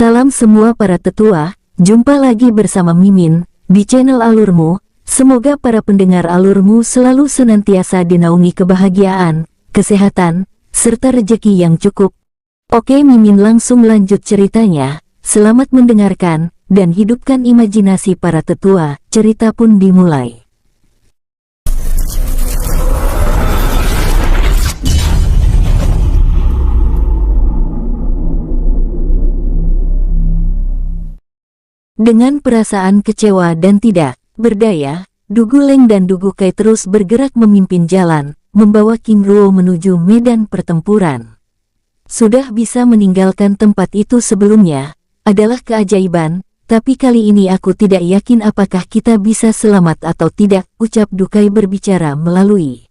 Salam semua para tetua, jumpa lagi bersama Mimin, di channel Alurmu. Semoga para pendengar Alurmu selalu senantiasa dinaungi kebahagiaan, kesehatan, serta rejeki yang cukup. Oke, Mimin langsung lanjut ceritanya. Selamat mendengarkan, dan hidupkan imajinasi para tetua. Cerita pun dimulai. Dengan perasaan kecewa dan tidak berdaya, Dugu Leng dan Dugu Kai terus bergerak memimpin jalan, membawa King Ruo menuju medan pertempuran. Sudah bisa meninggalkan tempat itu sebelumnya, adalah keajaiban, tapi kali ini aku tidak yakin apakah kita bisa selamat atau tidak, ucap Du Kai berbicara melalui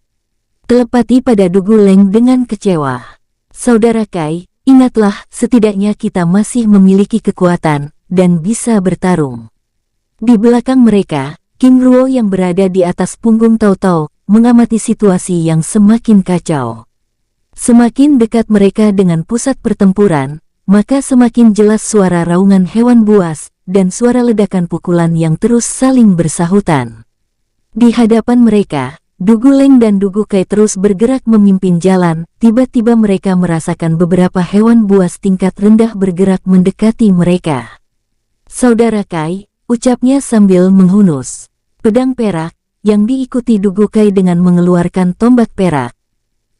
telepati pada Dugu Leng dengan kecewa. Saudara Kai, ingatlah, setidaknya kita masih memiliki kekuatan dan bisa bertarung. Di belakang mereka, King Ruo yang berada di atas punggung Tao Tao, mengamati situasi yang semakin kacau. Semakin dekat mereka dengan pusat pertempuran, maka semakin jelas suara raungan hewan buas, dan suara ledakan pukulan yang terus saling bersahutan. Di hadapan mereka, Dugu Leng dan Dugu Kai terus bergerak memimpin jalan, tiba-tiba mereka merasakan beberapa hewan buas tingkat rendah bergerak mendekati mereka. Saudara Kai, ucapnya sambil menghunus pedang perak, yang diikuti Dugu Kai dengan mengeluarkan tombak perak.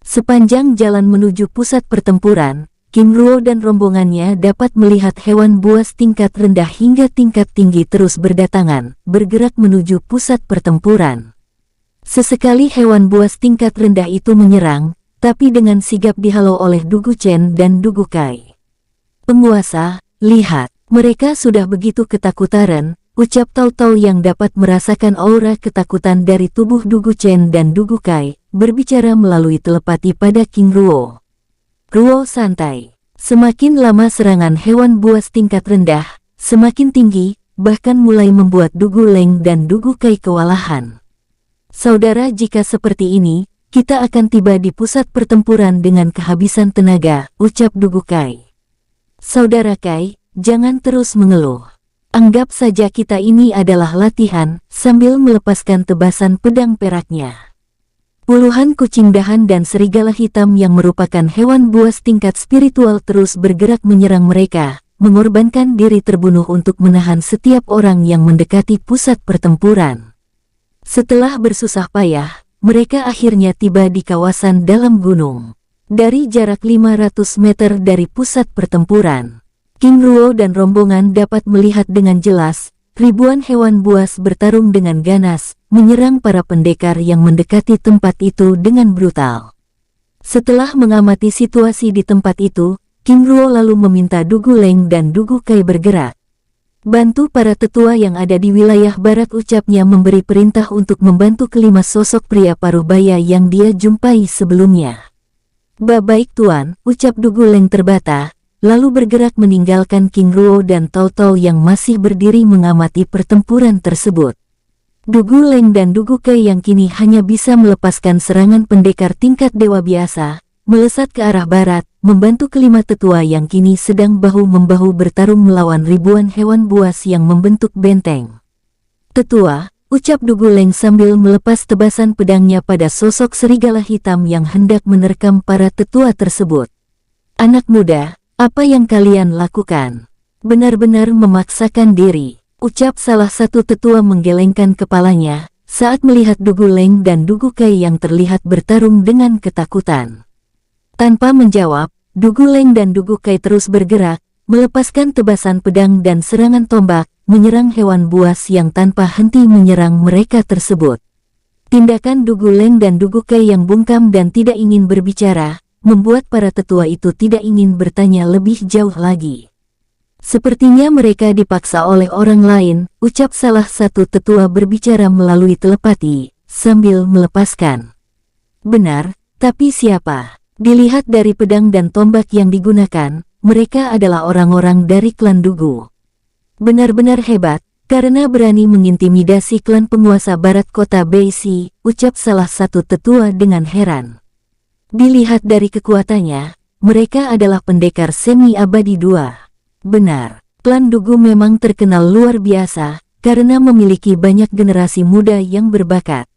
Sepanjang jalan menuju pusat pertempuran, King Ruo dan rombongannya dapat melihat hewan buas tingkat rendah hingga tingkat tinggi terus berdatangan, bergerak menuju pusat pertempuran. Sesekali hewan buas tingkat rendah itu menyerang, tapi dengan sigap dihalau oleh Dugu Chen dan Dugu Kai. Penguasa, lihat. Mereka sudah begitu ketakutan, ucap Tao Tao yang dapat merasakan aura ketakutan dari tubuh Dugu Chen dan Dugu Kai, berbicara melalui telepati pada King Ruo. Ruo santai. Semakin lama serangan hewan buas tingkat rendah, semakin tinggi, bahkan mulai membuat Dugu Leng dan Dugu Kai kewalahan. Saudara, jika seperti ini, kita akan tiba di pusat pertempuran dengan kehabisan tenaga, ucap Dugu Kai. Saudara Kai, jangan terus mengeluh. Anggap saja kita ini adalah latihan, sambil melepaskan tebasan pedang peraknya. Puluhan kucing dahan dan serigala hitam yang merupakan hewan buas tingkat spiritual terus bergerak menyerang mereka, mengorbankan diri terbunuh untuk menahan setiap orang yang mendekati pusat pertempuran. Setelah bersusah payah, mereka akhirnya tiba di kawasan dalam gunung. Dari jarak 500 meter dari pusat pertempuran, King Ruo dan rombongan dapat melihat dengan jelas, ribuan hewan buas bertarung dengan ganas, menyerang para pendekar yang mendekati tempat itu dengan brutal. Setelah mengamati situasi di tempat itu, King Ruo lalu meminta Dugu Leng dan Dugu Kai bergerak. Bantu para tetua yang ada di wilayah barat, ucapnya memberi perintah untuk membantu kelima sosok pria paruh baya yang dia jumpai sebelumnya. Baik tuan, ucap Dugu Leng terbata, lalu bergerak meninggalkan King Ruo dan Tao Tao yang masih berdiri mengamati pertempuran tersebut. Dugu Leng dan Dugu Kai yang kini hanya bisa melepaskan serangan pendekar tingkat dewa biasa, melesat ke arah barat, membantu kelima tetua yang kini sedang bahu-membahu bertarung melawan ribuan hewan buas yang membentuk benteng. Tetua, ucap Dugu Leng sambil melepas tebasan pedangnya pada sosok serigala hitam yang hendak menerkam para tetua tersebut. Anak muda, apa yang kalian lakukan? Benar-benar memaksakan diri, ucap salah satu tetua menggelengkan kepalanya, saat melihat Dugu Leng dan Dugu Kai yang terlihat bertarung dengan ketakutan. Tanpa menjawab, Dugu Leng dan Dugu Kai terus bergerak, melepaskan tebasan pedang dan serangan tombak, menyerang hewan buas yang tanpa henti menyerang mereka tersebut. Tindakan Dugu Leng dan Dugu Kai yang bungkam dan tidak ingin berbicara, membuat para tetua itu tidak ingin bertanya lebih jauh lagi. Sepertinya mereka dipaksa oleh orang lain, ucap salah satu tetua berbicara melalui telepati, sambil melepaskan. Benar, tapi siapa? Dilihat dari pedang dan tombak yang digunakan, mereka adalah orang-orang dari klan Dugu. Benar-benar hebat, karena berani mengintimidasi klan penguasa barat kota Beisi, ucap salah satu tetua dengan heran. Dilihat dari kekuatannya, mereka adalah pendekar semi abadi 2. Benar, klan Dugu memang terkenal luar biasa karena memiliki banyak generasi muda yang berbakat.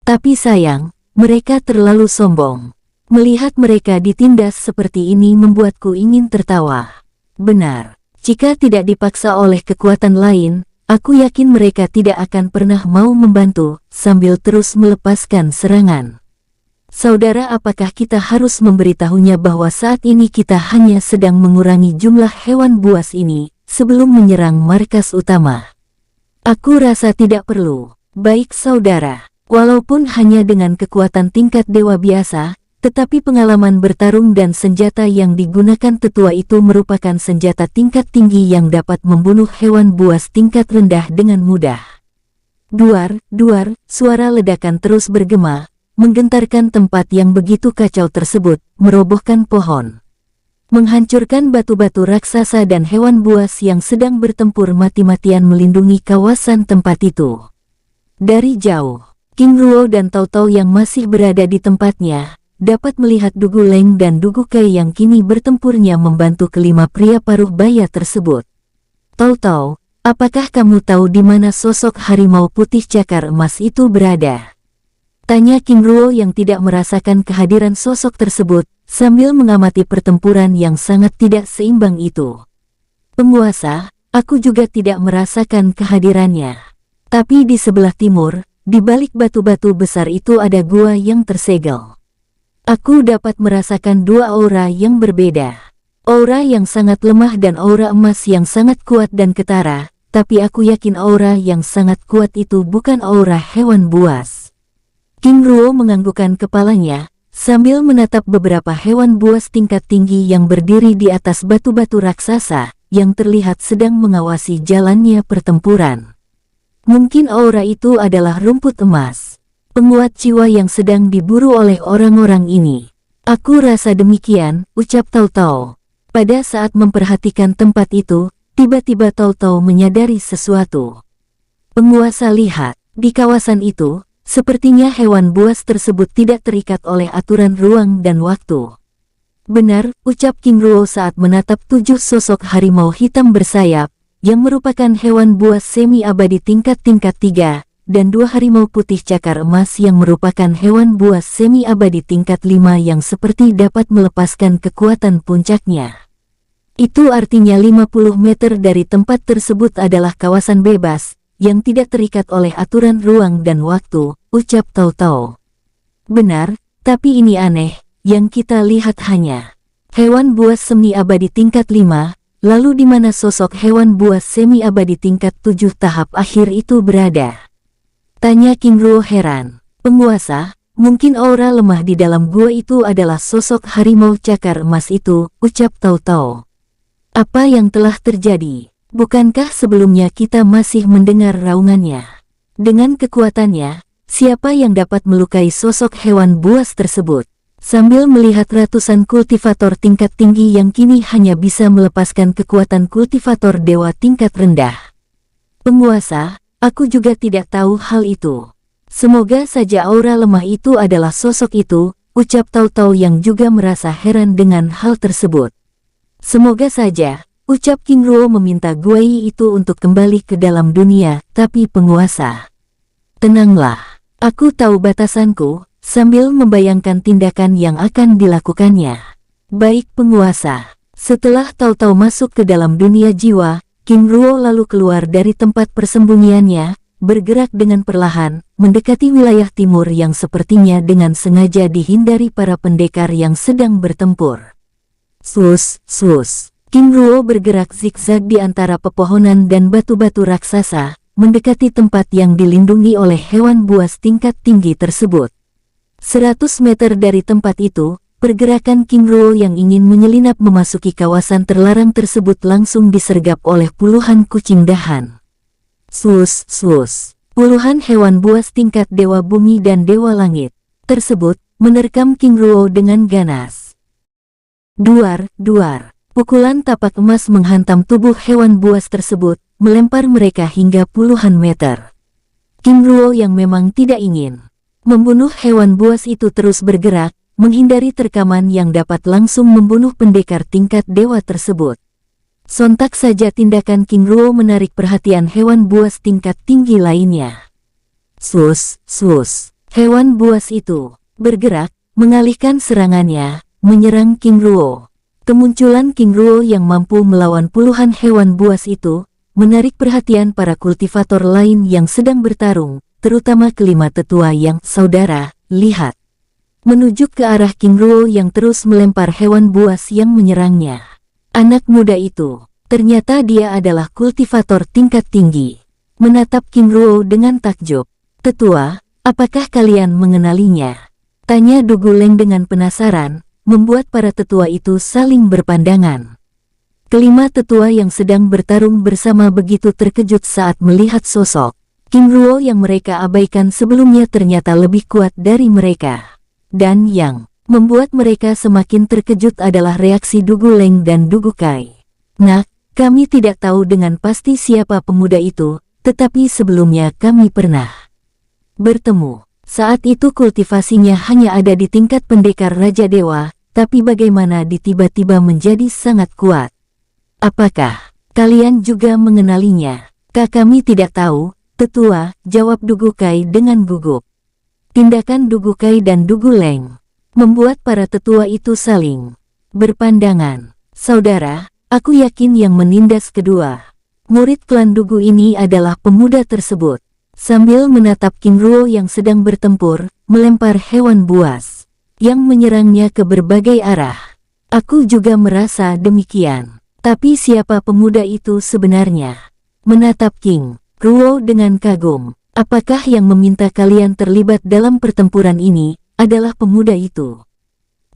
Tapi sayang, mereka terlalu sombong. Melihat mereka ditindas seperti ini membuatku ingin tertawa. Benar, jika tidak dipaksa oleh kekuatan lain, aku yakin mereka tidak akan pernah mau membantu, sambil terus melepaskan serangan. Saudara, apakah kita harus memberitahunya bahwa saat ini kita hanya sedang mengurangi jumlah hewan buas ini, sebelum menyerang markas utama? Aku rasa tidak perlu. Baik saudara, walaupun hanya dengan kekuatan tingkat dewa biasa, tetapi pengalaman bertarung dan senjata yang digunakan tetua itu merupakan senjata tingkat tinggi yang dapat membunuh hewan buas tingkat rendah dengan mudah. Duar, duar, suara ledakan terus bergema, menggentarkan tempat yang begitu kacau tersebut, merobohkan pohon, menghancurkan batu-batu raksasa dan hewan buas yang sedang bertempur mati-matian melindungi kawasan tempat itu. Dari jauh, King Ruo dan Tao Tao yang masih berada di tempatnya, dapat melihat Dugu Leng dan Dugu Kai yang kini bertempurnya membantu kelima pria paruh baya tersebut. Tao Tao, apakah kamu tahu di mana sosok harimau putih cakar emas itu berada? Tanya King Ruo yang tidak merasakan kehadiran sosok tersebut, sambil mengamati pertempuran yang sangat tidak seimbang itu. Penguasa, aku juga tidak merasakan kehadirannya. Tapi di sebelah timur, di balik batu-batu besar itu ada gua yang tersegel. Aku dapat merasakan dua aura yang berbeda. Aura yang sangat lemah dan aura emas yang sangat kuat dan ketara, tapi aku yakin aura yang sangat kuat itu bukan aura hewan buas. King Ruo menganggukkan kepalanya, sambil menatap beberapa hewan buas tingkat tinggi yang berdiri di atas batu-batu raksasa, yang terlihat sedang mengawasi jalannya pertempuran. Mungkin aura itu adalah rumput emas, penguat jiwa yang sedang diburu oleh orang-orang ini. Aku rasa demikian, ucap Tao Tao. Pada saat memperhatikan tempat itu, tiba-tiba Tao Tao menyadari sesuatu. Penguasa, lihat, di kawasan itu, sepertinya hewan buas tersebut tidak terikat oleh aturan ruang dan waktu. Benar, ucap King Ruo saat menatap 7 sosok harimau hitam bersayap, yang merupakan hewan buas semi-abadi tingkat 3, dan 2 harimau putih cakar emas yang merupakan hewan buas semi-abadi tingkat 5 yang seperti dapat melepaskan kekuatan puncaknya. Itu artinya 50 meter dari tempat tersebut adalah kawasan bebas, yang tidak terikat oleh aturan ruang dan waktu, ucap Tao Tao. Benar, tapi ini aneh, yang kita lihat hanya hewan buas semi-abadi tingkat 5, lalu di mana sosok hewan buas semi-abadi tingkat 7 tahap akhir itu berada? Tanya King Ruo heran. Penguasa, mungkin aura lemah di dalam gua itu adalah sosok harimau cakar emas itu, ucap Tao Tao. Apa yang telah terjadi? Bukankah sebelumnya kita masih mendengar raungannya? Dengan kekuatannya, siapa yang dapat melukai sosok hewan buas tersebut? Sambil melihat ratusan kultivator tingkat tinggi yang kini hanya bisa melepaskan kekuatan kultivator dewa tingkat rendah. Penguasa, aku juga tidak tahu hal itu. Semoga saja aura lemah itu adalah sosok itu, ucap Tao Tao yang juga merasa heran dengan hal tersebut. Semoga saja, ucap King Ruo meminta Guai itu untuk kembali ke dalam dunia, tapi penguasa. Tenanglah, aku tahu batasanku, sambil membayangkan tindakan yang akan dilakukannya. Baik penguasa. Setelah Tao Tao masuk ke dalam dunia jiwa, King Ruo lalu keluar dari tempat persembunyiannya, bergerak dengan perlahan, mendekati wilayah timur yang sepertinya dengan sengaja dihindari para pendekar yang sedang bertempur. Sus, sus. King Ruo bergerak zigzag di antara pepohonan dan batu-batu raksasa, mendekati tempat yang dilindungi oleh hewan buas tingkat tinggi tersebut. 100 meter dari tempat itu, pergerakan King Ruo yang ingin menyelinap memasuki kawasan terlarang tersebut langsung disergap oleh puluhan kucing dahan. Sus, sus. Puluhan hewan buas tingkat dewa bumi dan dewa langit tersebut menerkam King Ruo dengan ganas. Duar, duar. Pukulan tapak emas menghantam tubuh hewan buas tersebut, melempar mereka hingga puluhan meter. King Ruo yang memang tidak ingin membunuh hewan buas itu terus bergerak, menghindari terkaman yang dapat langsung membunuh pendekar tingkat dewa tersebut. Sontak saja tindakan King Ruo menarik perhatian hewan buas tingkat tinggi lainnya. Sus, sus. Hewan buas itu bergerak, mengalihkan serangannya, menyerang King Ruo. Kemunculan King Ruo yang mampu melawan puluhan hewan buas itu, menarik perhatian para kultivator lain yang sedang bertarung, terutama kelima tetua yang, saudara, lihat. Menuju ke arah King Ruo yang terus melempar hewan buas yang menyerangnya. Anak muda itu, ternyata dia adalah kultivator tingkat tinggi. Menatap King Ruo dengan takjub. Tetua, apakah kalian mengenalinya? Tanya Dugu Leng dengan penasaran, membuat para tetua itu saling berpandangan. Kelima tetua yang sedang bertarung bersama begitu terkejut saat melihat sosok King Ruo yang mereka abaikan sebelumnya ternyata lebih kuat dari mereka. Dan yang membuat mereka semakin terkejut adalah reaksi Dugu Leng dan Dugu Kai. Nah, kami tidak tahu dengan pasti siapa pemuda itu, tetapi sebelumnya kami pernah bertemu. Saat itu kultivasinya hanya ada di tingkat pendekar Raja Dewa, tapi bagaimana dia tiba-tiba menjadi sangat kuat? Apakah kalian juga mengenalinya? Kami tidak tahu, tetua, jawab Dugu Kai dengan gugup. Tindakan Dugu Kai dan Dugu Leng membuat para tetua itu saling berpandangan. Saudara, aku yakin yang menindas kedua murid klan Dugu ini adalah pemuda tersebut. Sambil menatap King Ruo yang sedang bertempur, melempar hewan buas yang menyerangnya ke berbagai arah. Aku juga merasa demikian. Tapi siapa pemuda itu sebenarnya? Menatap King Ruo dengan kagum. Apakah yang meminta kalian terlibat dalam pertempuran ini adalah pemuda itu?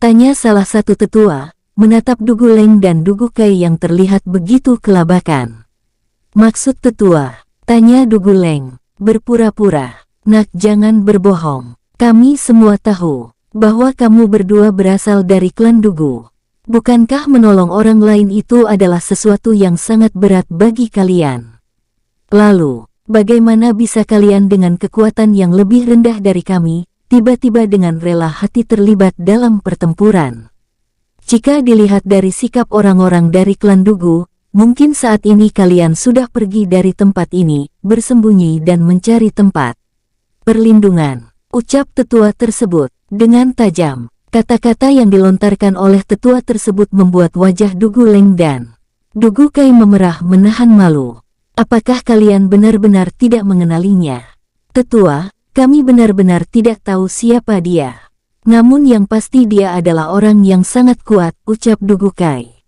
Tanya salah satu tetua, menatap Dugu Leng dan Dugu Kai yang terlihat begitu kelabakan. Maksud tetua? Tanya Dugu Leng, berpura-pura. Nak, jangan berbohong. Kami semua tahu bahwa kamu berdua berasal dari klan Dugu. Bukankah menolong orang lain itu adalah sesuatu yang sangat berat bagi kalian? Lalu, bagaimana bisa kalian dengan kekuatan yang lebih rendah dari kami, tiba-tiba dengan rela hati terlibat dalam pertempuran? Jika dilihat dari sikap orang-orang dari klan Dugu, mungkin saat ini kalian sudah pergi dari tempat ini, bersembunyi dan mencari tempat perlindungan. Ucap tetua tersebut dengan tajam. Kata-kata yang dilontarkan oleh tetua tersebut membuat wajah Dugu Leng dan Dugu Kai memerah menahan malu. Apakah kalian benar-benar tidak mengenalinya? Tetua, kami benar-benar tidak tahu siapa dia. Namun yang pasti dia adalah orang yang sangat kuat, ucap Dugu Kai.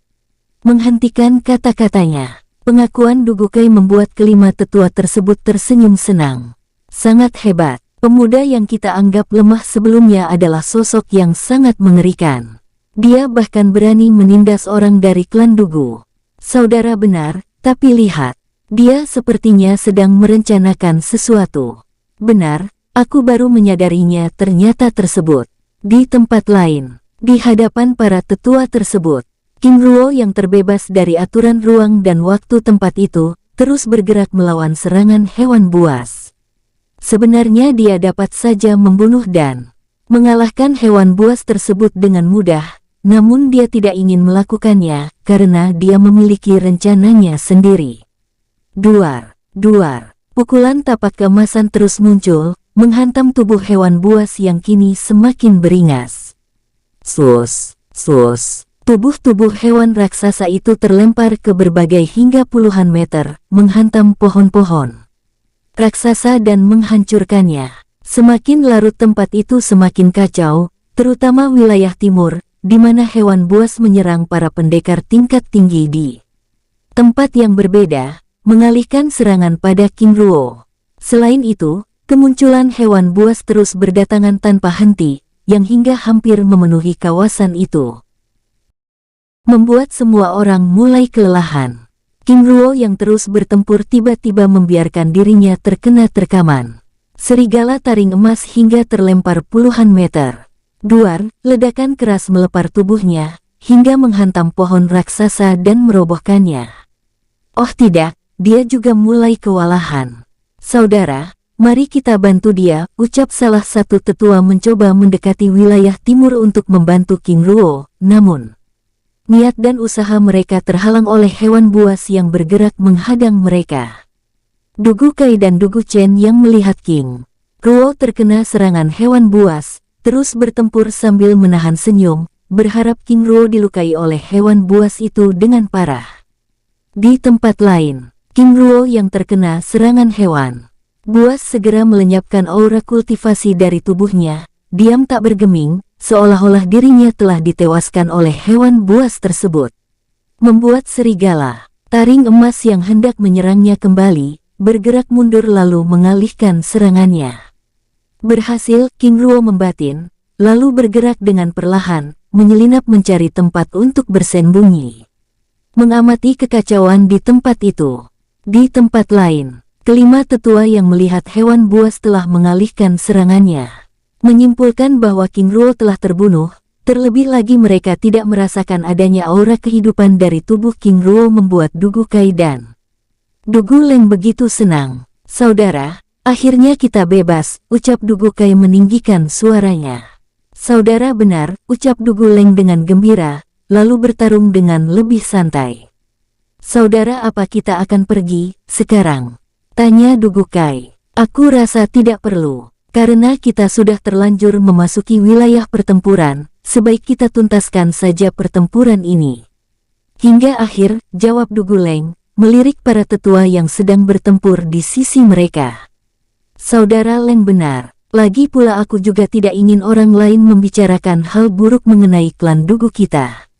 Menghentikan kata-katanya, pengakuan Dugu Kai membuat kelima tetua tersebut tersenyum senang. Sangat hebat. Pemuda yang kita anggap lemah sebelumnya adalah sosok yang sangat mengerikan. Dia bahkan berani menindas orang dari klan Dugu. Saudara benar, tapi lihat. Dia sepertinya sedang merencanakan sesuatu. Benar, aku baru menyadarinya ternyata tersebut. Di tempat lain, di hadapan para tetua tersebut, King Ruo yang terbebas dari aturan ruang dan waktu tempat itu, terus bergerak melawan serangan hewan buas. Sebenarnya dia dapat saja membunuh dan mengalahkan hewan buas tersebut dengan mudah, namun dia tidak ingin melakukannya karena dia memiliki rencananya sendiri. Duar, duar, pukulan tapak keemasan terus muncul, menghantam tubuh hewan buas yang kini semakin beringas. Sus, sus, tubuh-tubuh hewan raksasa itu terlempar ke berbagai hingga puluhan meter, menghantam pohon-pohon raksasa dan menghancurkannya. Semakin larut tempat itu semakin kacau, terutama wilayah timur, di mana hewan buas menyerang para pendekar tingkat tinggi di tempat yang berbeda, mengalihkan serangan pada King Ruo. Selain itu, kemunculan hewan buas terus berdatangan tanpa henti, yang hingga hampir memenuhi kawasan itu. Membuat semua orang mulai kelelahan. King Ruo yang terus bertempur tiba-tiba membiarkan dirinya terkena terkaman serigala taring emas hingga terlempar puluhan meter. Duar, ledakan keras melepar tubuhnya, hingga menghantam pohon raksasa dan merobohkannya. Oh tidak, dia juga mulai kewalahan. Saudara, mari kita bantu dia, ucap salah satu tetua mencoba mendekati wilayah timur untuk membantu King Ruo, namun Niat dan usaha mereka terhalang oleh hewan buas yang bergerak menghadang mereka. Dugu Kai dan Dugu Chen yang melihat King Ruo terkena serangan hewan buas, terus bertempur sambil menahan senyum, berharap King Ruo dilukai oleh hewan buas itu dengan parah. Di tempat lain, King Ruo yang terkena serangan hewan buas segera melenyapkan aura kultivasi dari tubuhnya, diam tak bergeming, seolah-olah dirinya telah ditewaskan oleh hewan buas tersebut. Membuat serigala, taring emas yang hendak menyerangnya kembali, bergerak mundur lalu mengalihkan serangannya. Berhasil, King Ruo membatin, lalu bergerak dengan perlahan, menyelinap mencari tempat untuk bersembunyi. Mengamati kekacauan di tempat itu. Di tempat lain, kelima tetua yang melihat hewan buas telah mengalihkan serangannya menyimpulkan bahwa King Ruo telah terbunuh, terlebih lagi mereka tidak merasakan adanya aura kehidupan dari tubuh King Ruo membuat Dugu Kai dan Dugu Leng begitu senang. Saudara, akhirnya kita bebas, ucap Dugu Kai meninggikan suaranya. Saudara benar, ucap Dugu Leng dengan gembira, lalu bertarung dengan lebih santai. Saudara apa kita akan pergi, sekarang? Tanya Dugu Kai. Aku rasa tidak perlu. Karena kita sudah terlanjur memasuki wilayah pertempuran, sebaik kita tuntaskan saja pertempuran ini. Hingga akhir, jawab Dugu Leng, melirik para tetua yang sedang bertempur di sisi mereka. Saudara Leng benar, lagi pula aku juga tidak ingin orang lain membicarakan hal buruk mengenai klan Dugu kita.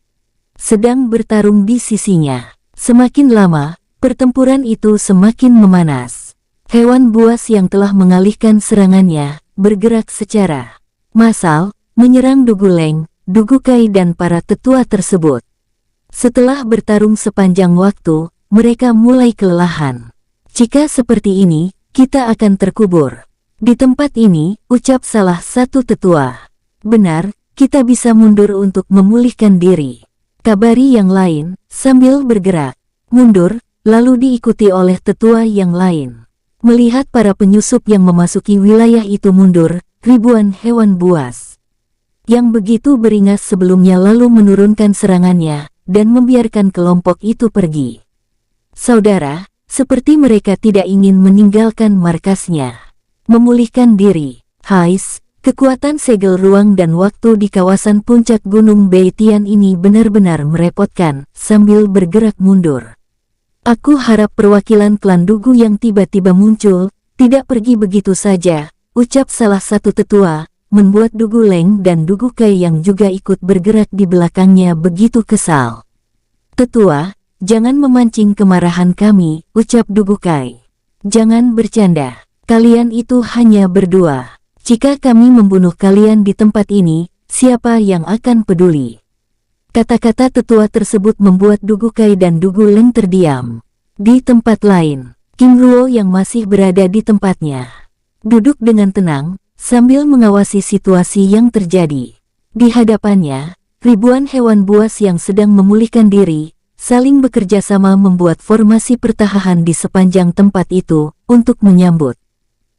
Sedang bertarung di sisinya. Semakin lama, pertempuran itu semakin memanas. Hewan buas yang telah mengalihkan serangannya, bergerak secara massal, menyerang Dugu Leng, Dugu Kai dan para tetua tersebut. Setelah bertarung sepanjang waktu, mereka mulai kelelahan. Jika seperti ini, kita akan terkubur. Di tempat ini, ucap salah satu tetua. Benar, kita bisa mundur untuk memulihkan diri. Kabari yang lain, sambil bergerak mundur, lalu diikuti oleh tetua yang lain. Melihat para penyusup yang memasuki wilayah itu mundur, ribuan hewan buas yang begitu beringas sebelumnya lalu menurunkan serangannya, dan membiarkan kelompok itu pergi. Saudara, seperti mereka tidak ingin meninggalkan markasnya. Memulihkan diri. Hais, kekuatan segel ruang dan waktu di kawasan puncak Gunung Beitian ini benar-benar merepotkan, sambil bergerak mundur. Aku harap perwakilan klan Dugu yang tiba-tiba muncul, tidak pergi begitu saja, ucap salah satu tetua, membuat Dugu Leng dan Dugu Kai yang juga ikut bergerak di belakangnya begitu kesal. Tetua, jangan memancing kemarahan kami, ucap Dugu Kai. Jangan bercanda, kalian itu hanya berdua. Jika kami membunuh kalian di tempat ini, siapa yang akan peduli? Kata-kata tetua tersebut membuat Dugu Kai dan Dugu Leng terdiam. Di tempat lain, King Ruo yang masih berada di tempatnya duduk dengan tenang, sambil mengawasi situasi yang terjadi. Di hadapannya, ribuan hewan buas yang sedang memulihkan diri, saling bekerja sama membuat formasi pertahanan di sepanjang tempat itu, untuk menyambut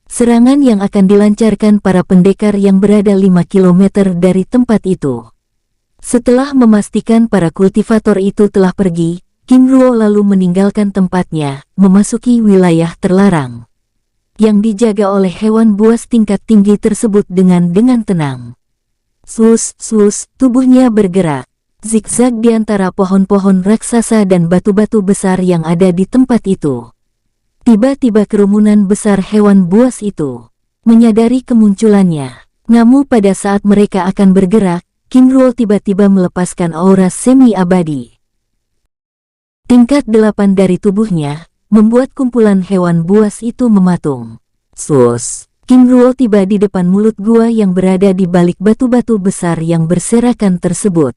serangan yang akan dilancarkan para pendekar yang berada 5 km dari tempat itu. Setelah memastikan para kultivator itu telah pergi, King Ruo lalu meninggalkan tempatnya, memasuki wilayah terlarang yang dijaga oleh hewan buas tingkat tinggi tersebut dengan tenang. Sus, tubuhnya bergerak, zigzag di antara pohon-pohon raksasa dan batu-batu besar yang ada di tempat itu. Tiba-tiba kerumunan besar hewan buas itu menyadari kemunculannya. Namun pada saat mereka akan bergerak, King Ruo tiba-tiba melepaskan aura semi-abadi. Tingkat 8 dari tubuhnya, membuat kumpulan hewan buas itu mematung. Sus! King Ruo tiba di depan mulut gua yang berada di balik batu-batu besar yang berserakan tersebut.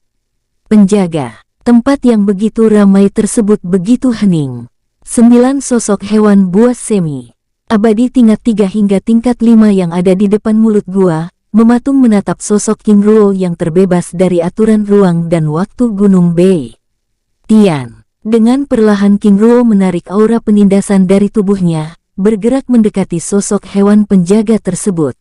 Penjaga, tempat yang begitu ramai tersebut begitu hening. 9 sosok hewan buas semi-abadi tingkat 3 hingga tingkat 5 yang ada di depan mulut gua, mematung menatap sosok King Ruo yang terbebas dari aturan ruang dan waktu Gunung Bei Tian. Dengan perlahan King Ruo menarik aura penindasan dari tubuhnya, bergerak mendekati sosok hewan penjaga tersebut.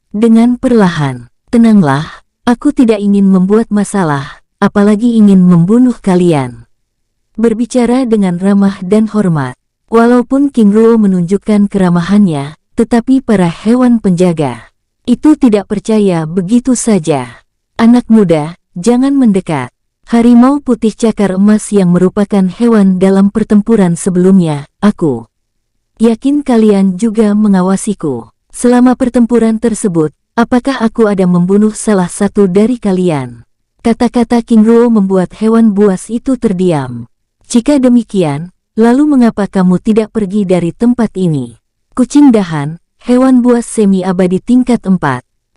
Dengan perlahan, tenanglah, aku tidak ingin membuat masalah, apalagi ingin membunuh kalian. Berbicara dengan ramah dan hormat. Walaupun King Ruo menunjukkan keramahannya, tetapi para hewan penjaga itu tidak percaya begitu saja. Anak muda, jangan mendekat. Harimau putih cakar emas yang merupakan hewan dalam pertempuran sebelumnya, aku yakin kalian juga mengawasiku. Selama pertempuran tersebut, apakah aku ada membunuh salah satu dari kalian? Kata-kata King Ruo membuat hewan buas itu terdiam. Jika demikian, lalu mengapa kamu tidak pergi dari tempat ini? Kucing dahan, hewan buas semi-abadi tingkat 4,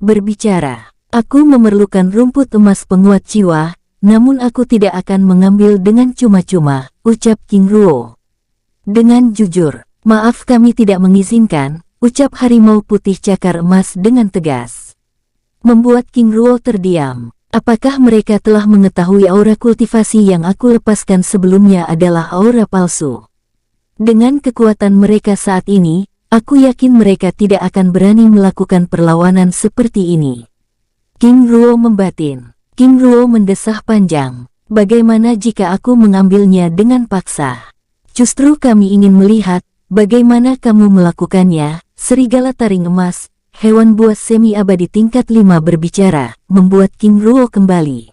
berbicara. Aku memerlukan rumput emas penguat jiwa, namun aku tidak akan mengambil dengan cuma-cuma, ucap King Ruo. Dengan jujur, maaf kami tidak mengizinkan, ucap harimau putih cakar emas dengan tegas. Membuat King Ruo terdiam. Apakah mereka telah mengetahui aura kultivasi yang aku lepaskan sebelumnya adalah aura palsu? Dengan kekuatan mereka saat ini, aku yakin mereka tidak akan berani melakukan perlawanan seperti ini. King Ruo membatin. King Ruo mendesah panjang. Bagaimana jika aku mengambilnya dengan paksa? Justru kami ingin melihat bagaimana kamu melakukannya. Serigala taring emas, hewan buas semi-abadi tingkat 5 berbicara, membuat King Ruo kembali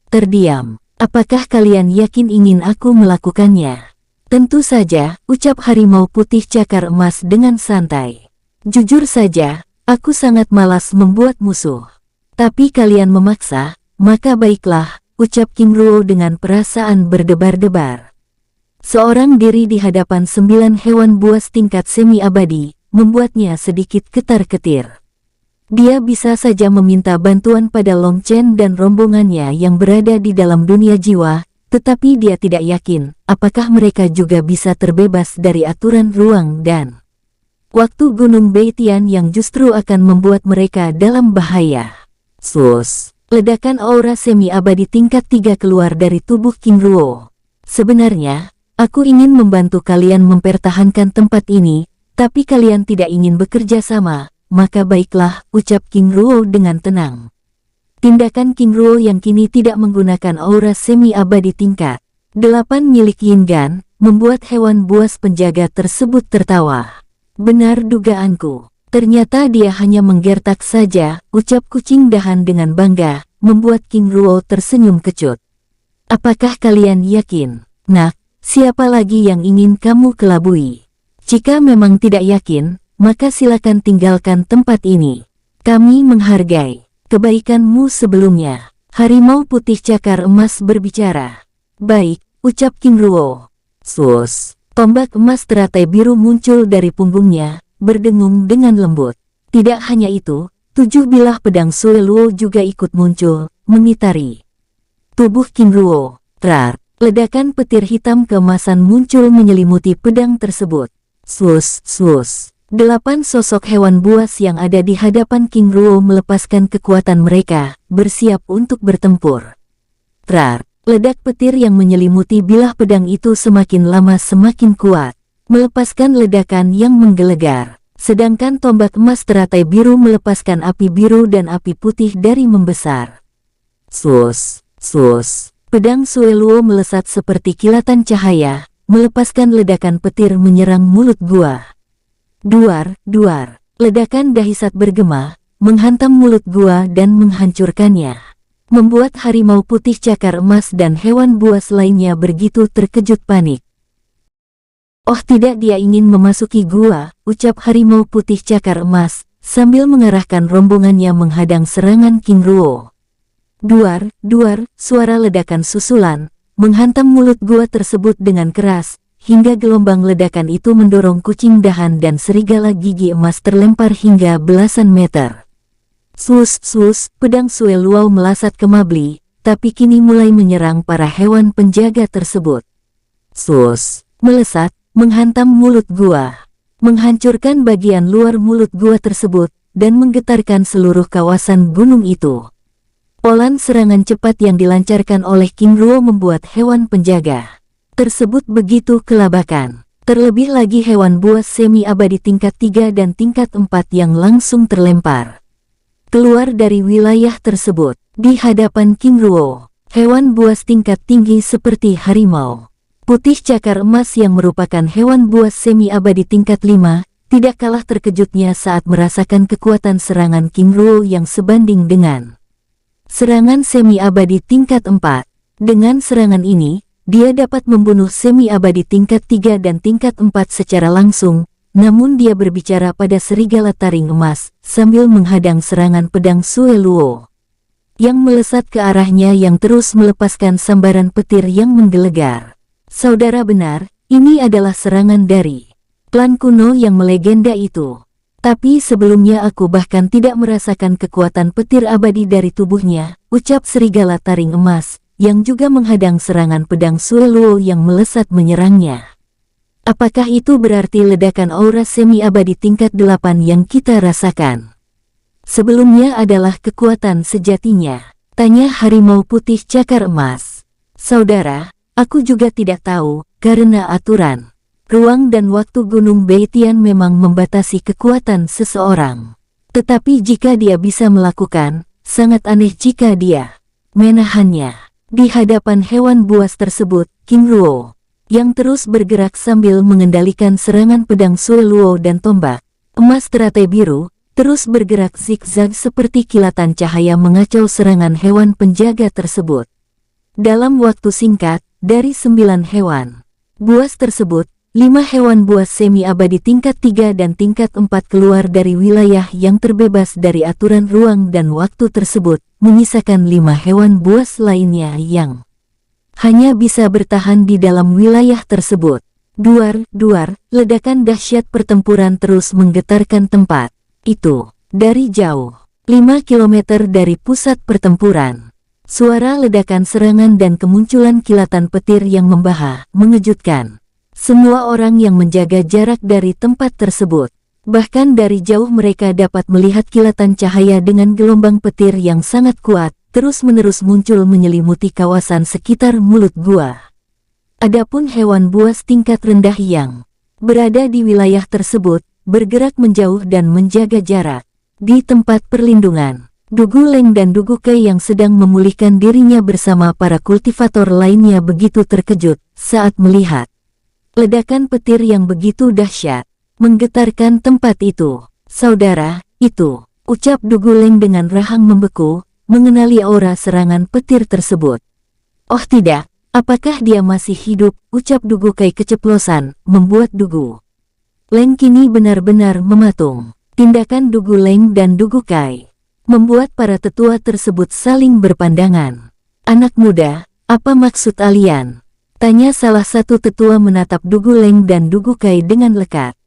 terdiam. Apakah kalian yakin ingin aku melakukannya? Tentu saja, ucap harimau putih cakar emas dengan santai. Jujur saja, aku sangat malas membuat musuh. Tapi kalian memaksa, maka baiklah, ucap King Ruo dengan perasaan berdebar-debar. Seorang diri di hadapan 9 hewan buas tingkat semi-abadi, membuatnya sedikit ketar-ketir. Dia bisa saja meminta bantuan pada Long Chen dan rombongannya yang berada di dalam dunia jiwa, tetapi dia tidak yakin apakah mereka juga bisa terbebas dari aturan ruang dan waktu Gunung Beitian yang justru akan membuat mereka dalam bahaya. Sus! Ledakan aura semi-abadi tingkat 3 keluar dari tubuh King Ruo. Sebenarnya, aku ingin membantu kalian mempertahankan tempat ini, tapi kalian tidak ingin bekerja sama, maka baiklah, ucap King Ruo dengan tenang. Tindakan King Ruo yang kini tidak menggunakan aura semi-abadi tingkat 8 milik Yin Gan, membuat hewan buas penjaga tersebut tertawa. Benar dugaanku. Ternyata dia hanya menggertak saja, ucap kucing dahan dengan bangga, membuat King Ruo tersenyum kecut. Apakah kalian yakin? Nak, siapa lagi yang ingin kamu kelabui? Jika memang tidak yakin, maka silakan tinggalkan tempat ini. Kami menghargai kebaikanmu sebelumnya. Harimau putih cakar emas berbicara. Baik, ucap King Ruo. Sus! Tombak emas teratai biru muncul dari punggungnya, berdengung dengan lembut. Tidak hanya itu, 7 bilah pedang Sue Luo juga ikut muncul, mengitari tubuh King Ruo. Trar! Ledakan petir hitam keemasan muncul menyelimuti pedang tersebut. Sus, sus. 8 sosok hewan buas yang ada di hadapan King Ruo melepaskan kekuatan mereka, bersiap untuk bertempur. Trar! Ledak petir yang menyelimuti bilah pedang itu semakin lama semakin kuat, melepaskan ledakan yang menggelegar. Sedangkan tombak emas teratai biru melepaskan api biru dan api putih dari membesar. Sus, sus. Pedang Sue Luo melesat seperti kilatan cahaya, melepaskan ledakan petir menyerang mulut gua. Duar, duar. Ledakan dahsyat bergema, menghantam mulut gua dan menghancurkannya. Membuat harimau putih cakar emas dan hewan buas lainnya begitu terkejut panik. Oh tidak, dia ingin memasuki gua, ucap harimau putih cakar emas, sambil mengarahkan rombongannya menghadang serangan King Ruo. Duar, duar, suara ledakan susulan, menghantam mulut gua tersebut dengan keras, hingga gelombang ledakan itu mendorong kucing dahan dan serigala gigi emas terlempar hingga belasan meter. Sus, sus, pedang Sue Luo melasat ke Mabli, tapi kini mulai menyerang para hewan penjaga tersebut. Sus, melesat, menghantam mulut gua, menghancurkan bagian luar mulut gua tersebut, dan menggetarkan seluruh kawasan gunung itu. Polan serangan cepat yang dilancarkan oleh King Ruo membuat hewan penjaga tersebut begitu kelabakan. Terlebih lagi hewan buas semi-abadi tingkat 3 dan tingkat 4 yang langsung terlempar keluar dari wilayah tersebut. Di hadapan King Ruo, Hewan buas tingkat tinggi seperti harimau putih cakar emas yang merupakan hewan buas semi-abadi tingkat 5, tidak kalah terkejutnya saat merasakan kekuatan serangan King Ruo yang sebanding dengan serangan semi-abadi tingkat 4. Dengan serangan ini, dia dapat membunuh semi-abadi tingkat 3 dan tingkat 4 secara langsung, namun dia berbicara pada serigala taring emas, sambil menghadang serangan pedang Sue Luo yang melesat ke arahnya yang terus melepaskan sambaran petir yang menggelegar. Saudara benar, ini adalah serangan dari klan kuno yang melegenda itu. Tapi sebelumnya aku bahkan tidak merasakan kekuatan petir abadi dari tubuhnya, ucap serigala taring emas, yang juga menghadang serangan pedang Sue Luo yang melesat menyerangnya. Apakah itu berarti ledakan aura semi-abadi tingkat 8 yang kita rasakan sebelumnya adalah kekuatan sejatinya? Tanya harimau putih cakar emas. Saudara, aku juga tidak tahu, karena aturan ruang dan waktu Gunung Beitian memang membatasi kekuatan seseorang. Tetapi jika dia bisa melakukan, sangat aneh jika dia menahannya. Di hadapan hewan buas tersebut, King Ruo yang terus bergerak sambil mengendalikan serangan pedang Sue Luo dan tombak emas teratai biru, terus bergerak zigzag seperti kilatan cahaya mengacau serangan hewan penjaga tersebut. Dalam waktu singkat, dari 9 hewan buas tersebut, 5 hewan buas semi-abadi tingkat 3 dan tingkat 4 keluar dari wilayah yang terbebas dari aturan ruang dan waktu tersebut, menyisakan 5 hewan buas lainnya yang hanya bisa bertahan di dalam wilayah tersebut. Duar, ledakan dahsyat pertempuran terus menggetarkan tempat itu. Dari jauh, 5 km dari pusat pertempuran, suara ledakan serangan dan kemunculan kilatan petir yang membahas mengejutkan semua orang yang menjaga jarak dari tempat tersebut. Bahkan dari jauh mereka dapat melihat kilatan cahaya dengan gelombang petir yang sangat kuat, terus-menerus muncul menyelimuti kawasan sekitar mulut gua. Adapun hewan buas tingkat rendah yang berada di wilayah tersebut, bergerak menjauh dan menjaga jarak. Di tempat perlindungan, Dugu Leng dan Dugu Kei yang sedang memulihkan dirinya bersama para kultivator lainnya begitu terkejut saat melihat ledakan petir yang begitu dahsyat, menggetarkan tempat itu. Saudara, itu, ucap Dugu Leng dengan rahang membeku, mengenali aura serangan petir tersebut. Oh tidak, apakah dia masih hidup, ucap Dugu Kei keceplosan, membuat Dugu Leng kini benar-benar mematung. Tindakan Dugu Leng dan Dugu Kei membuat para tetua tersebut saling berpandangan. Anak muda, apa maksud kalian? Tanya salah satu tetua menatap Dugu Leng dan Dugu Kei dengan lekat.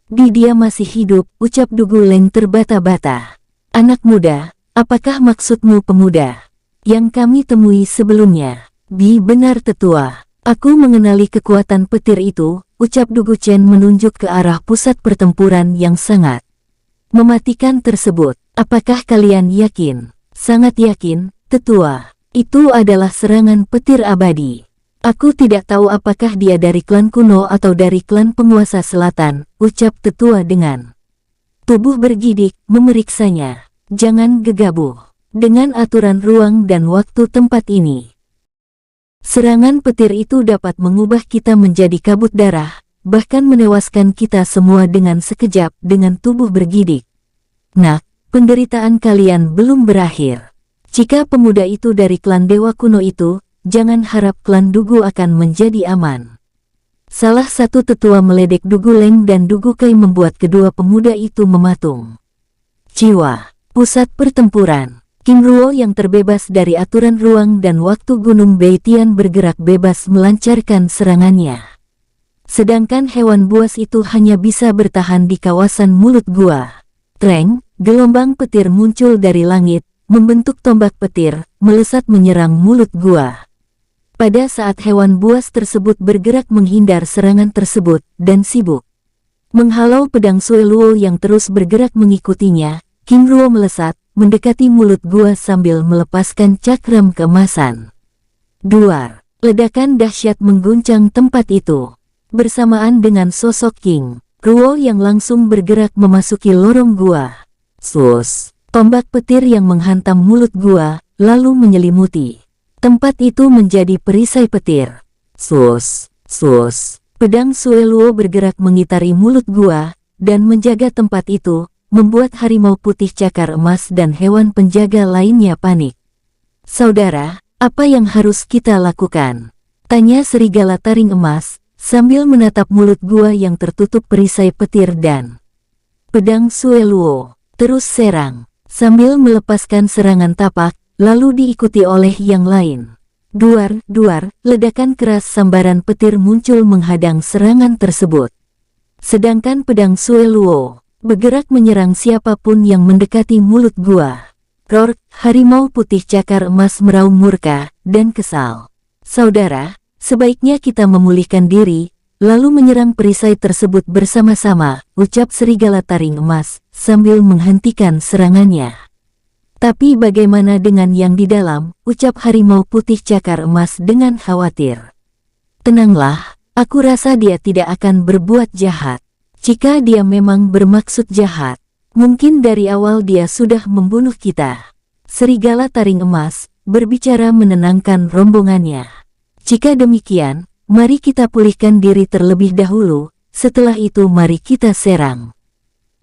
Dia masih hidup, ucap Dugu Leng terbata-bata. Anak muda, apakah maksudmu pemuda yang kami temui sebelumnya? Benar tetua, aku mengenali kekuatan petir itu, ucap Dugu Chen menunjuk ke arah pusat pertempuran yang sangat mematikan tersebut. Apakah kalian yakin? Sangat yakin, tetua. Itu adalah serangan petir abadi. Aku tidak tahu apakah dia dari klan kuno atau dari klan penguasa selatan, ucap tetua dengan tubuh bergidik, memeriksanya. Jangan gegabah dengan aturan ruang dan waktu tempat ini. Serangan petir itu dapat mengubah kita menjadi kabut darah, bahkan menewaskan kita semua dengan sekejap dengan tubuh bergidik. Nah, penderitaan kalian belum berakhir. Jika pemuda itu dari klan dewa kuno itu, jangan harap klan Dugu akan menjadi aman. Salah satu tetua meledek Dugu Leng dan Dugu Kei membuat kedua pemuda itu mematung. Jiwa, pusat pertempuran. King Ruo yang terbebas dari aturan ruang dan waktu Gunung Beitian bergerak bebas melancarkan serangannya. Sedangkan hewan buas itu hanya bisa bertahan di kawasan mulut gua. Treng, gelombang petir muncul dari langit, membentuk tombak petir, melesat menyerang mulut gua. Pada saat hewan buas tersebut bergerak menghindar serangan tersebut, dan sibuk menghalau pedang Sue Luo yang terus bergerak mengikutinya, King Ruo melesat, mendekati mulut gua sambil melepaskan cakram keemasan. Duar, ledakan dahsyat mengguncang tempat itu. Bersamaan dengan sosok King Ruo yang langsung bergerak memasuki lorong gua. Sus, tombak petir yang menghantam mulut gua, lalu menyelimuti Tempat itu menjadi perisai petir. Sus, sus. Pedang Sueluo bergerak mengitari mulut gua, dan menjaga tempat itu, membuat harimau putih cakar emas dan hewan penjaga lainnya panik. Saudara, apa yang harus kita lakukan? Tanya serigala taring emas, sambil menatap mulut gua yang tertutup perisai petir dan pedang Sueluo. Terus serang, sambil melepaskan serangan tapak, lalu diikuti oleh yang lain. Duar, duar, ledakan keras sambaran petir muncul menghadang serangan tersebut. Sedangkan pedang Sueluo bergerak menyerang siapapun yang mendekati mulut gua. Roar, harimau putih cakar emas meraung murka dan kesal. Saudara, sebaiknya kita memulihkan diri, lalu menyerang perisai tersebut bersama-sama, ucap serigala taring emas, sambil menghentikan serangannya. Tapi bagaimana dengan yang di dalam, ucap harimau putih cakar emas dengan khawatir. Tenanglah, aku rasa dia tidak akan berbuat jahat. Jika dia memang bermaksud jahat, mungkin dari awal dia sudah membunuh kita. Serigala taring emas berbicara menenangkan rombongannya. Jika demikian, mari kita pulihkan diri terlebih dahulu, setelah itu mari kita serang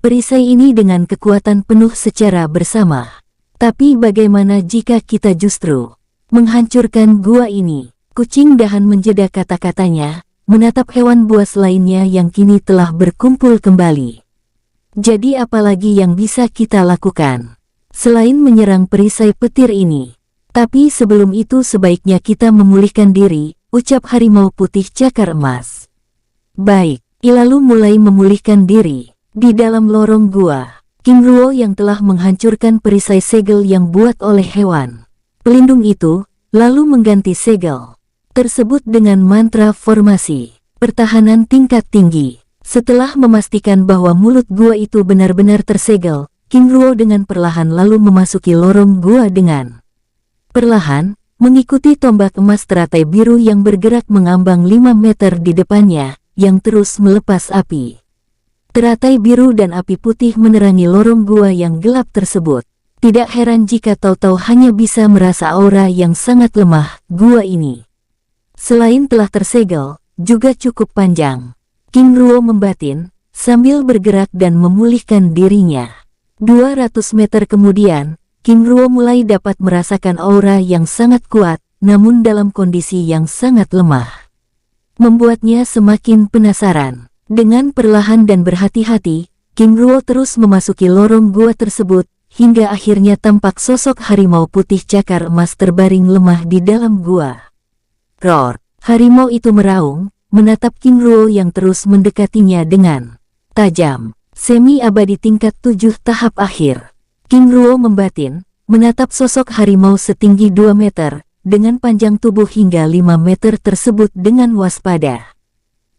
perisai ini dengan kekuatan penuh secara bersama. Tapi bagaimana jika kita justru menghancurkan gua ini? Kucing dahan menjeda kata-katanya, menatap hewan buas lainnya yang kini telah berkumpul kembali. Jadi apalagi yang bisa kita lakukan selain menyerang perisai petir ini? Tapi sebelum itu sebaiknya kita memulihkan diri, ucap harimau putih cakar emas. Baik, lalu mulai memulihkan diri. Di dalam lorong gua, King Ruo yang telah menghancurkan perisai segel yang buat oleh hewan pelindung itu, lalu mengganti segel tersebut dengan mantra formasi pertahanan tingkat tinggi. Setelah memastikan bahwa mulut gua itu benar-benar tersegel, King Ruo dengan perlahan lalu memasuki lorong gua dengan perlahan, mengikuti tombak emas teratai biru yang bergerak mengambang 5 meter di depannya, yang terus melepas api. Teratai biru dan api putih menerangi lorong gua yang gelap tersebut. Tidak heran jika tahu-tahu hanya bisa merasa aura yang sangat lemah, gua ini. Selain telah tersegel, juga cukup panjang. King Ruo membatin, sambil bergerak dan memulihkan dirinya. 200 meter kemudian, King Ruo mulai dapat merasakan aura yang sangat kuat, namun dalam kondisi yang sangat lemah. Membuatnya semakin penasaran. Dengan perlahan dan berhati-hati, King Ruo terus memasuki lorong gua tersebut, hingga akhirnya tampak sosok harimau putih cakar emas terbaring lemah di dalam gua. Roar! Harimau itu meraung, menatap King Ruo yang terus mendekatinya dengan tajam. Semi abadi tingkat 7 tahap akhir. King Ruo membatin, menatap sosok harimau setinggi 2 meter, dengan panjang tubuh hingga 5 meter tersebut dengan waspada.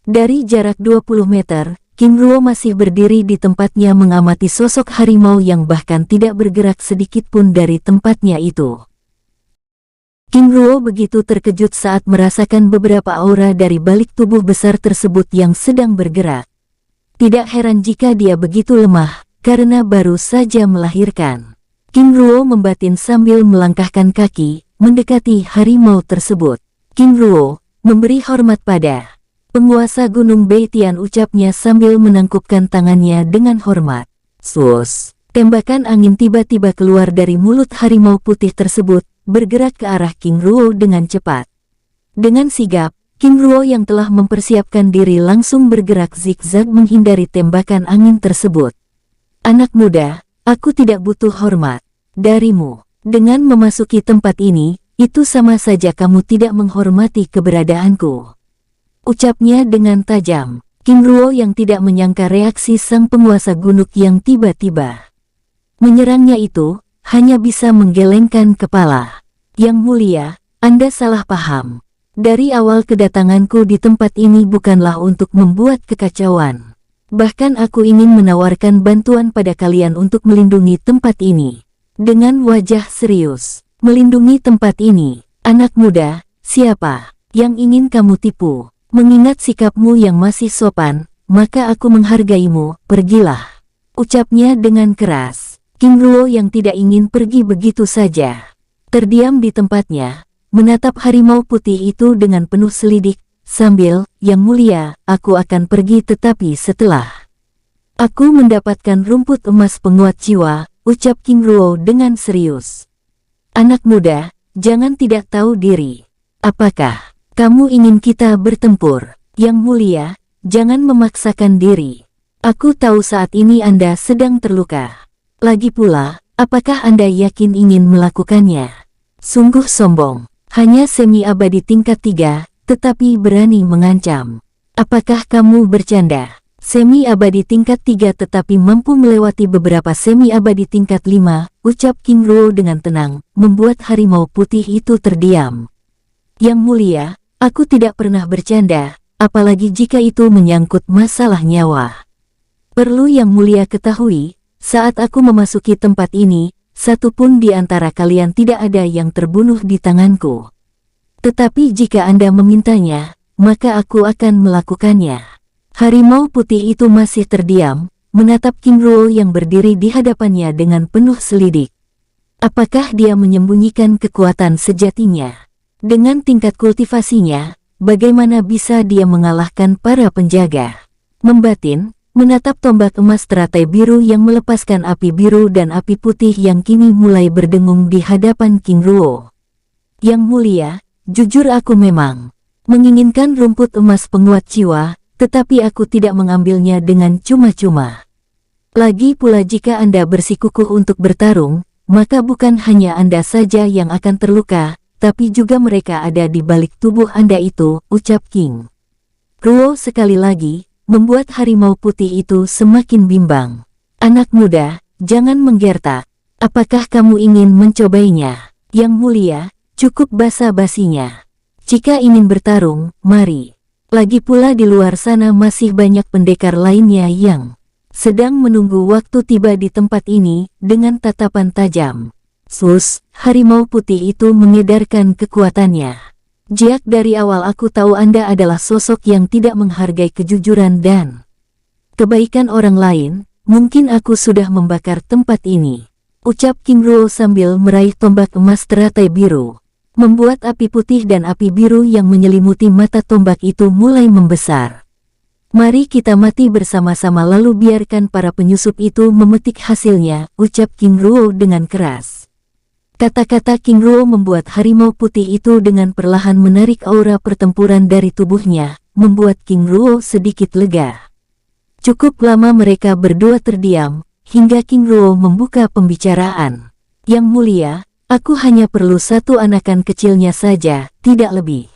Dari jarak 20 meter, King Ruo masih berdiri di tempatnya mengamati sosok harimau yang bahkan tidak bergerak sedikit pun dari tempatnya itu. King Ruo begitu terkejut saat merasakan beberapa aura dari balik tubuh besar tersebut yang sedang bergerak. Tidak heran jika dia begitu lemah, karena baru saja melahirkan. King Ruo membatin sambil melangkahkan kaki, mendekati harimau tersebut. King Ruo memberi hormat pada penguasa Gunung Beitian, ucapnya sambil menangkupkan tangannya dengan hormat. Sus! Tembakan angin tiba-tiba keluar dari mulut harimau putih tersebut, bergerak ke arah King Ruo dengan cepat. Dengan sigap, King Ruo yang telah mempersiapkan diri langsung bergerak zigzag menghindari tembakan angin tersebut. Anak muda, aku tidak butuh hormat darimu. Dengan memasuki tempat ini, itu sama saja kamu tidak menghormati keberadaanku, ucapnya dengan tajam. King Ruo yang tidak menyangka reaksi sang penguasa gunung yang tiba-tiba menyerangnya itu, hanya bisa menggelengkan kepala. Yang mulia, Anda salah paham. Dari awal kedatanganku di tempat ini bukanlah untuk membuat kekacauan. Bahkan aku ingin menawarkan bantuan pada kalian untuk melindungi tempat ini. Dengan wajah serius, melindungi tempat ini. Anak muda, siapa yang ingin kamu tipu? Mengingat sikapmu yang masih sopan, maka aku menghargaimu, pergilah, ucapnya dengan keras. King Ruo yang tidak ingin pergi begitu saja terdiam di tempatnya, menatap harimau putih itu dengan penuh selidik, sambil, "Yang mulia, aku akan pergi tetapi setelah aku mendapatkan rumput emas penguat jiwa," ucap King Ruo dengan serius. "Anak muda, jangan tidak tahu diri. Apakah kamu ingin kita bertempur? Yang mulia, jangan memaksakan diri. Aku tahu saat ini Anda sedang terluka. Lagi pula, apakah Anda yakin ingin melakukannya? Sungguh sombong. Hanya semi-abadi tingkat 3, tetapi berani mengancam. Apakah kamu bercanda? Semi-abadi tingkat 3 tetapi mampu melewati beberapa semi-abadi tingkat 5, ucap King Ruo dengan tenang, membuat harimau putih itu terdiam. Yang mulia, aku tidak pernah bercanda, apalagi jika itu menyangkut masalah nyawa. Perlu Yang mulia ketahui, saat aku memasuki tempat ini, satu pun di antara kalian tidak ada yang terbunuh di tanganku. Tetapi jika Anda memintanya, maka aku akan melakukannya." Harimau putih itu masih terdiam, menatap King Ruo yang berdiri di hadapannya dengan penuh selidik. Apakah dia menyembunyikan kekuatan sejatinya? Dengan tingkat kultivasinya, bagaimana bisa dia mengalahkan para penjaga? Membatin, menatap tombak emas teratai biru yang melepaskan api biru dan api putih yang kini mulai berdengung di hadapan King Ruo. "Yang mulia, jujur aku memang menginginkan rumput emas penguat jiwa, tetapi aku tidak mengambilnya dengan cuma-cuma. Lagi pula jika Anda bersikukuh untuk bertarung, maka bukan hanya Anda saja yang akan terluka, tapi juga mereka ada di balik tubuh Anda itu," ucap King Ruo sekali lagi, membuat harimau putih itu semakin bimbang. "Anak muda, jangan menggertak. Apakah kamu ingin mencobainya? Yang mulia, cukup basa-basinya. Jika ingin bertarung, mari. Lagi pula di luar sana masih banyak pendekar lainnya yang sedang menunggu waktu tiba di tempat ini," dengan tatapan tajam. Sus, harimau putih itu mengedarkan kekuatannya. "Jack, dari awal aku tahu Anda adalah sosok yang tidak menghargai kejujuran dan kebaikan orang lain, mungkin aku sudah membakar tempat ini," ucap King Ruo sambil meraih tombak emas teratai biru. Membuat api putih dan api biru yang menyelimuti mata tombak itu mulai membesar. "Mari kita mati bersama-sama lalu biarkan para penyusup itu memetik hasilnya," ucap King Ruo dengan keras. Kata-kata King Ruo membuat harimau putih itu dengan perlahan menarik aura pertempuran dari tubuhnya, membuat King Ruo sedikit lega. Cukup lama mereka berdua terdiam, hingga King Ruo membuka pembicaraan. "Yang mulia, aku hanya perlu satu anakan kecilnya saja, tidak lebih.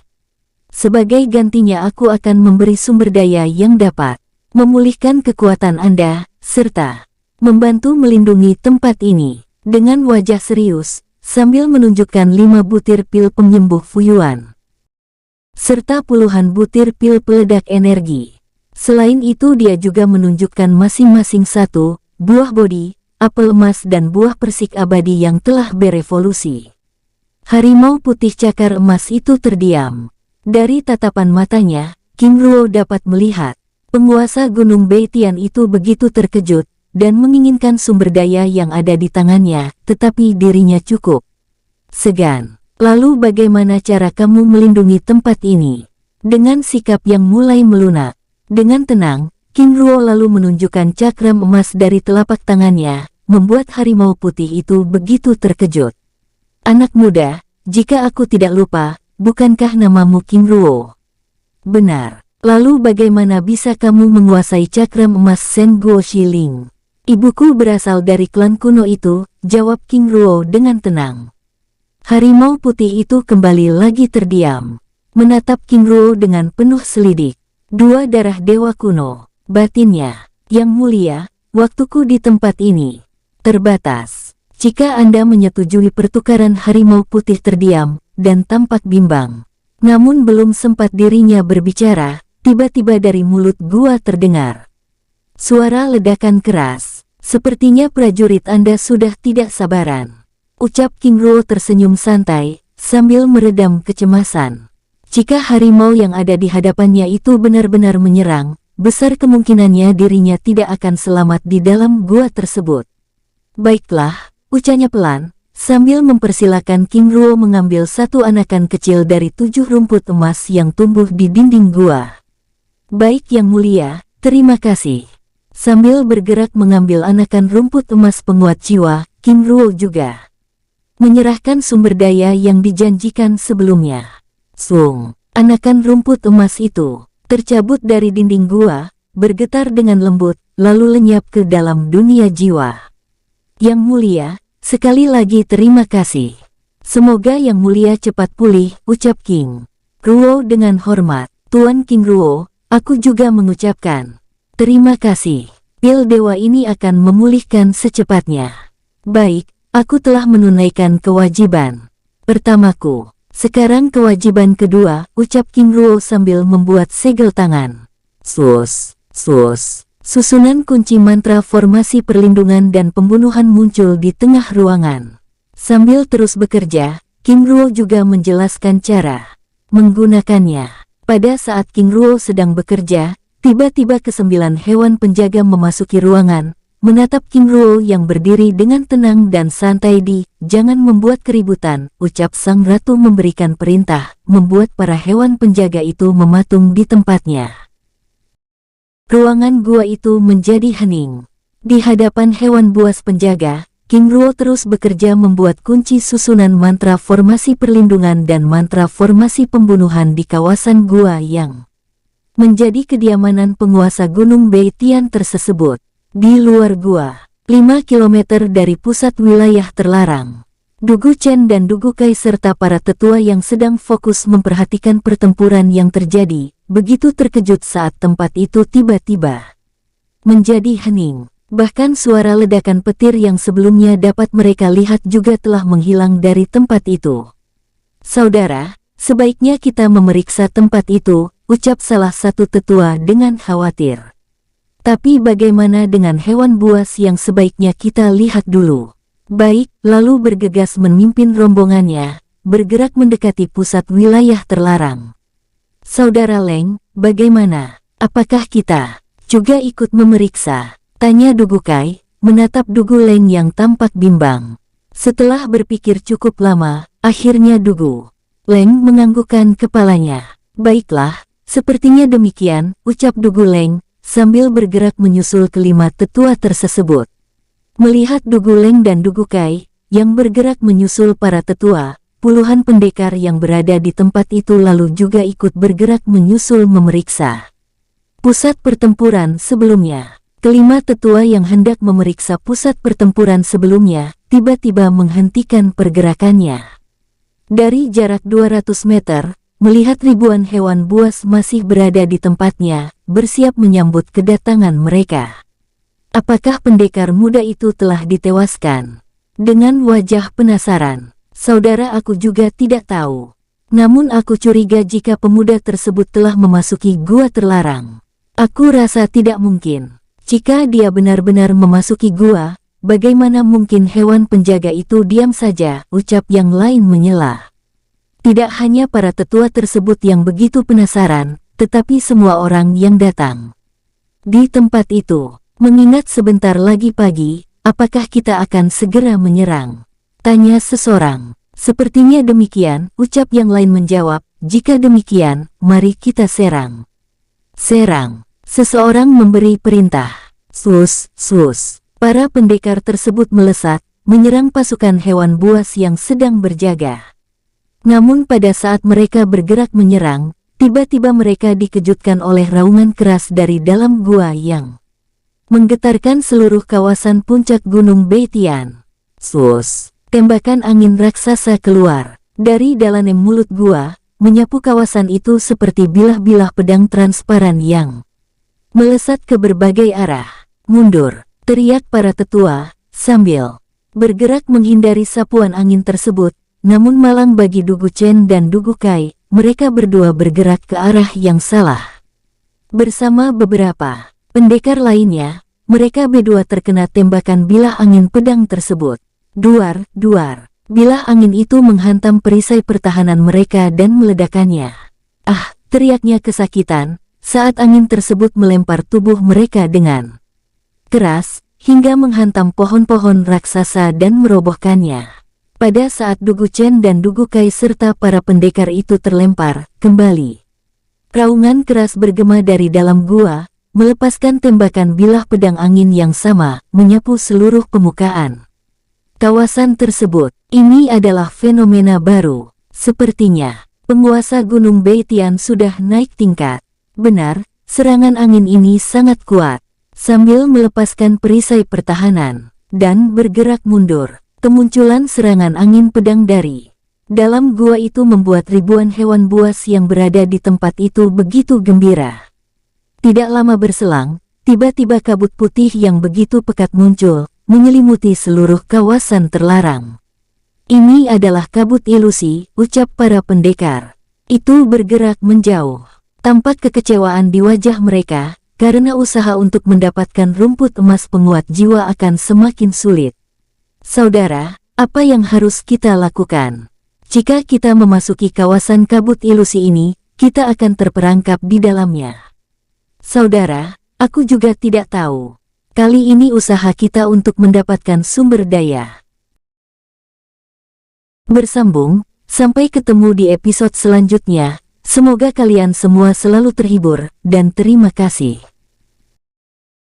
Sebagai gantinya aku akan memberi sumber daya yang dapat memulihkan kekuatan Anda, serta membantu melindungi tempat ini." Dengan wajah serius, sambil menunjukkan 5 butir pil penyembuh Fuyuan, serta puluhan butir pil peledak energi. Selain itu dia juga menunjukkan masing-masing 1 buah bodi, apel emas dan buah persik abadi yang telah berevolusi. Harimau putih cakar emas itu terdiam. Dari tatapan matanya, King Ruo dapat melihat penguasa Gunung Beitian itu begitu terkejut dan menginginkan sumber daya yang ada di tangannya, tetapi dirinya cukup segan. "Lalu bagaimana cara kamu melindungi tempat ini?" Dengan sikap yang mulai melunak, dengan tenang, King Ruo lalu menunjukkan cakram emas dari telapak tangannya, membuat harimau putih itu begitu terkejut. "Anak muda, jika aku tidak lupa, bukankah namamu King Ruo?" "Benar. Lalu bagaimana bisa kamu menguasai cakram emas Shen Guo Shiling?" "Ibuku berasal dari klan kuno itu," jawab King Ruo dengan tenang. Harimau putih itu kembali lagi terdiam, menatap King Ruo dengan penuh selidik. "2 darah dewa kuno," batinnya. "Yang mulia, waktuku di tempat ini terbatas. Jika Anda menyetujui pertukaran." Harimau putih terdiam dan tampak bimbang. Namun belum sempat dirinya berbicara, tiba-tiba dari mulut gua terdengar suara ledakan keras. "Sepertinya prajurit Anda sudah tidak sabaran," ucap King Ruo tersenyum santai, sambil meredam kecemasan. Jika harimau yang ada di hadapannya itu benar-benar menyerang, besar kemungkinannya dirinya tidak akan selamat di dalam gua tersebut. "Baiklah," ucapnya pelan, sambil mempersilakan King Ruo mengambil satu anakan kecil dari 7 rumput emas yang tumbuh di dinding gua. Baik Yang Mulia, terima kasih. Sambil bergerak mengambil anakan rumput emas penguat jiwa, King Ruo juga menyerahkan sumber daya yang dijanjikan sebelumnya. Sung, anakan rumput emas itu tercabut dari dinding gua, bergetar dengan lembut, lalu lenyap ke dalam dunia jiwa. Yang Mulia, sekali lagi terima kasih. Semoga Yang Mulia cepat pulih, ucap King Ruo dengan hormat. Tuan King Ruo, aku juga mengucapkan terima kasih. Pil dewa ini akan memulihkan secepatnya. Baik, aku telah menunaikan kewajiban pertamaku. Sekarang kewajiban kedua, ucap King Ruo sambil membuat segel tangan. Sus, sus. Susunan kunci mantra formasi perlindungan dan pembunuhan muncul di tengah ruangan. Sambil terus bekerja, King Ruo juga menjelaskan cara menggunakannya. Pada saat King Ruo sedang bekerja, tiba-tiba ke-9 hewan penjaga memasuki ruangan, menatap King Ruo yang berdiri dengan tenang dan santai di, "Jangan membuat keributan," ucap sang ratu memberikan perintah, membuat para hewan penjaga itu mematung di tempatnya. Ruangan gua itu menjadi hening. Di hadapan hewan buas penjaga, King Ruo terus bekerja membuat kunci susunan mantra formasi perlindungan dan mantra formasi pembunuhan di kawasan gua yang menjadi kediamanan penguasa Gunung Beitian tersebut. Di luar gua, 5 km dari pusat wilayah terlarang, Dugu Chen dan Dugu Kai serta para tetua yang sedang fokus memperhatikan pertempuran yang terjadi, begitu terkejut saat tempat itu tiba-tiba menjadi hening. Bahkan suara ledakan petir yang sebelumnya dapat mereka lihat juga telah menghilang dari tempat itu. "Saudara, sebaiknya kita memeriksa tempat itu," ucap salah satu tetua dengan khawatir. "Tapi bagaimana dengan hewan buas yang sebaiknya kita lihat dulu?" Baik, lalu bergegas memimpin rombongannya, bergerak mendekati pusat wilayah terlarang. "Saudara Leng, bagaimana? Apakah kita juga ikut memeriksa?" tanya Dugu Kai, menatap Dugu Leng yang tampak bimbang. Setelah berpikir cukup lama, akhirnya Dugu Leng menganggukkan kepalanya. "Baiklah, sepertinya demikian," ucap Dugu Leng, sambil bergerak menyusul kelima tetua tersebut. Melihat Dugu Leng dan Dugu Kai, yang bergerak menyusul para tetua, puluhan pendekar yang berada di tempat itu lalu juga ikut bergerak menyusul memeriksa pusat pertempuran sebelumnya. Kelima tetua yang hendak memeriksa pusat pertempuran sebelumnya, tiba-tiba menghentikan pergerakannya. Dari jarak 200 meter, melihat ribuan hewan buas masih berada di tempatnya, bersiap menyambut kedatangan mereka. Apakah pendekar muda itu telah ditewaskan? Dengan wajah penasaran, "Saudara, aku juga tidak tahu. Namun aku curiga jika pemuda tersebut telah memasuki gua terlarang. Aku rasa tidak mungkin. Jika dia benar-benar memasuki gua, bagaimana mungkin hewan penjaga itu diam saja?" ucap yang lain menyela. Tidak hanya para tetua tersebut yang begitu penasaran, tetapi semua orang yang datang di tempat itu. "Mengingat sebentar lagi pagi, apakah kita akan segera menyerang?" tanya seseorang. "Sepertinya demikian," ucap yang lain menjawab. "Jika demikian, mari kita serang." "Serang." Seseorang memberi perintah. Sus, sus. Para pendekar tersebut melesat, menyerang pasukan hewan buas yang sedang berjaga. Namun pada saat mereka bergerak menyerang, tiba-tiba mereka dikejutkan oleh raungan keras dari dalam gua yang menggetarkan seluruh kawasan puncak Gunung Beitian. Sus. Tembakan angin raksasa keluar dari dalam mulut gua, menyapu kawasan itu seperti bilah-bilah pedang transparan yang melesat ke berbagai arah. "Mundur!" teriak para tetua, sambil bergerak menghindari sapuan angin tersebut. Namun malang bagi Dugu Chen dan Dugu Kai, mereka berdua bergerak ke arah yang salah. Bersama beberapa pendekar lainnya, mereka berdua terkena tembakan bilah angin pedang tersebut. Duar, duar. Bilah angin itu menghantam perisai pertahanan mereka dan meledakannya. "Ah!" teriaknya kesakitan, saat angin tersebut melempar tubuh mereka dengan keras, hingga menghantam pohon-pohon raksasa dan merobohkannya. Pada saat Dugu Chen dan Dugu Kai serta para pendekar itu terlempar kembali, raungan keras bergema dari dalam gua, melepaskan tembakan bilah pedang angin yang sama, menyapu seluruh permukaan kawasan tersebut. Ini adalah fenomena baru. Sepertinya, penguasa Gunung Beitian sudah naik tingkat. Benar, serangan angin ini sangat kuat. Sambil melepaskan perisai pertahanan dan bergerak mundur, kemunculan serangan angin pedang dari dalam gua itu membuat ribuan hewan buas yang berada di tempat itu begitu gembira. Tidak lama berselang, tiba-tiba kabut putih yang begitu pekat muncul, menyelimuti seluruh kawasan terlarang. Ini adalah kabut ilusi, ucap para pendekar. Itu bergerak menjauh. Tampak kekecewaan di wajah mereka, karena usaha untuk mendapatkan rumput emas penguat jiwa akan semakin sulit. Saudara, apa yang harus kita lakukan? Jika kita memasuki kawasan kabut ilusi ini, kita akan terperangkap di dalamnya. Saudara, aku juga tidak tahu. Kali ini usaha kita untuk mendapatkan sumber daya. Bersambung, sampai ketemu di episode selanjutnya. Semoga kalian semua selalu terhibur, dan terima kasih.